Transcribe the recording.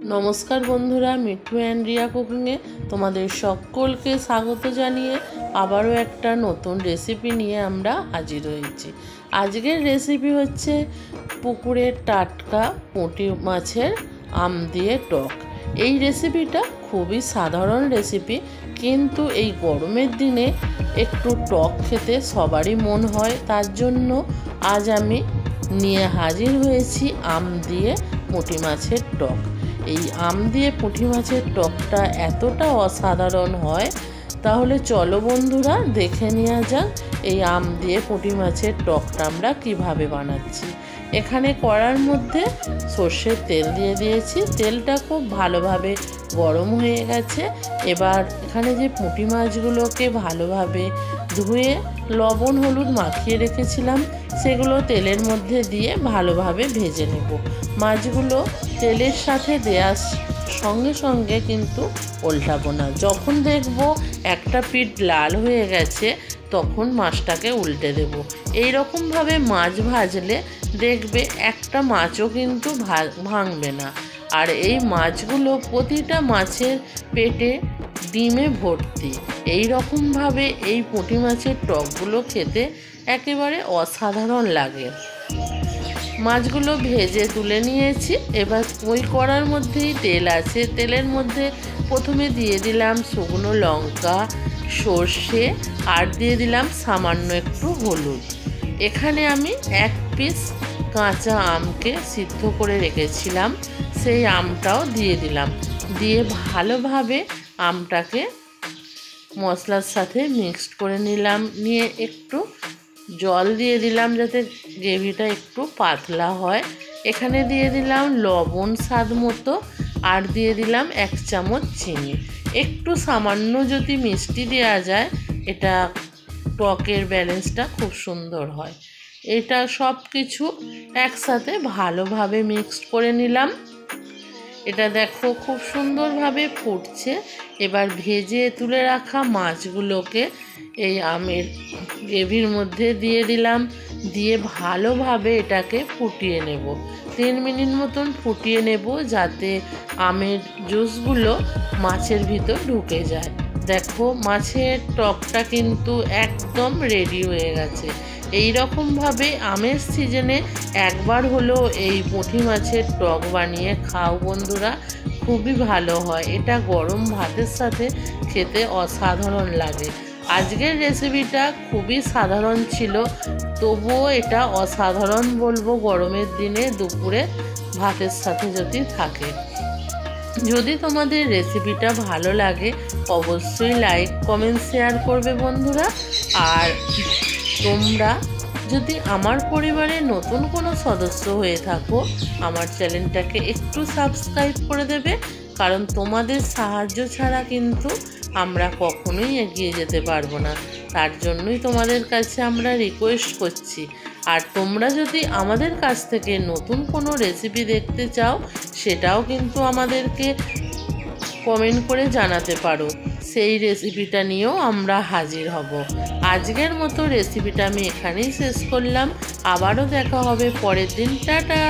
नमस्कार बंधुरा मिठू एंड रिया कुकिंगे तुम्हारे सकलके स्वागत जानिए आबारो एकटा नतून रेसिपि निये आमरा हाजिर हयेछि। आजकेर रेसिपि हच्छे पुकुरेर टाटका पुঁটি माछेर आम दिए टक। এই রেসিপিটা খুবই সাধারণ রেসিপি, কিন্তু এই গরমের দিনে একটু টক খেতে সবারই মন হয়। তার জন্য আজ আমি নিয়ে হাজির হয়েছি আম দিয়ে পুঁটি মাছের টক। এই আম দিয়ে পুঁটি মাছের টকটা এতটা অসাধারণ হয়, তাহলে চলো বন্ধুরা দেখে নেওয়া যাক এই আম দিয়ে পুঁটি মাছের টকটা আমরা কিভাবে বানাচ্ছি। এখানে কড়ার মধ্যে সর্ষের তেল দিয়ে দিয়েছি, তেলটা খুব ভালোভাবে গরম হয়ে গেছে। এবার এখানে যে পুঁটি মাছগুলোকে ভালোভাবে ধুয়ে লবণ হলুদ মাখিয়ে রেখেছিলাম সেগুলো তেলের মধ্যে দিয়ে ভালোভাবে ভেজে নেব। মাছগুলো তেলের সাথে দেওয়ার সঙ্গে সঙ্গে কিন্তু উল্টাবো না। যখন দেখব একটা পিঠ লাল হয়ে গেছে তখন মাছটাকে উল্টে দেব। এই রকমভাবে মাছ ভাজলে দেখবে একটা মাছও কিন্তু ভাঙবে না। আর এই মাছগুলো প্রতিটা মাছের পেটে ডিমে ভর্তি। এই রকমভাবে এই পুঁটি মাছের টকগুলো খেতে একেবারে অসাধারণ লাগে। মাছগুলো ভেজে তুলে নিয়েছি। এবার ওই কড়ার মধ্যেই তেল আছে, তেলের মধ্যে প্রথমে দিয়ে দিলাম শুকনো লঙ্কা, সর্ষে আর দিয়ে দিলাম সামান্য একটু হলুদ। এখানে আমি এক পিস কাঁচা আমকে সিদ্ধ করে রেখেছিলাম, সেই আমটাও দিয়ে দিলাম। দিয়ে ভালোভাবে আমটাকে মশলার সাথে মিক্সড করে নিলাম। নিয়ে একটু জল দিয়ে দিলাম যাতে গ্রেভিটা একটু পাতলা হয়। এখানে দিয়ে দিলাম লবণ স্বাদ মতো আর দিয়ে দিলাম 1 চামচ চিনি। একটু সামান্য যদি মিষ্টি দেওয়া যায় এটা টকের ব্যালেন্সটা খুব সুন্দর হয়। এটা সব কিছু একসাথে ভালোভাবে মিক্সড করে নিলাম। এটা দেখো খুব সুন্দরভাবে ফুটছে। এবার ভেজে তুলে রাখা মাছগুলোকে এই আমের গ্রেভির মধ্যে দিয়ে দিলাম। দিয়ে ভালোভাবে এটাকে ফুটিয়ে নেব। 3 মিনিট মতন ফুটিয়ে নেব যাতে আমের জুসগুলো মাছের ভিতর ঢুকে যায়। দেখো মাছের টকটা কিন্তু একদম রেডি হয়ে গেছে। এই রকমভাবে আমের সিজনে একবার হলেও এই পুঁটি মাছের টক বানিয়ে খাও বন্ধুরা, খুবই ভালো হয়। এটা গরম ভাতের সাথে খেতে অসাধারণ লাগে। আজকের রেসিপিটা খুবই সাধারণ ছিল, তবুও এটা অসাধারণ বলবো গরমের দিনে দুপুরে ভাতের সাথে যদি থাকে। যদি তোমাদের রেসিপিটা ভালো লাগে অবশ্যই লাইক কমেন্ট শেয়ার করবে বন্ধুরা। আর তোমরা যদি আমার পরিবারে নতুন কোনো সদস্য হয়ে থাকো আমার চ্যানেলটাকে একটু সাবস্ক্রাইব করে দেবে, কারণ তোমাদের সাহায্য ছাড়া কিন্তু আমরা কখনোই এগিয়ে যেতে পারবো না। তার জন্যই তোমাদের কাছে আমরা রিকোয়েস্ট করছি। আর তোমরা যদি আমাদের কাছ থেকে নতুন কোনো রেসিপি দেখতে চাও সেটাও কিন্তু আমাদেরকে কমেন্ট করে জানাতে পারো, সেই রেসিপিটা নিয়েও আমরা হাজির হব। আজকের মতো রেসিপিটা আমি এখানেই শেষ করলাম। আবারও দেখা হবে পরের দিন। টাটা।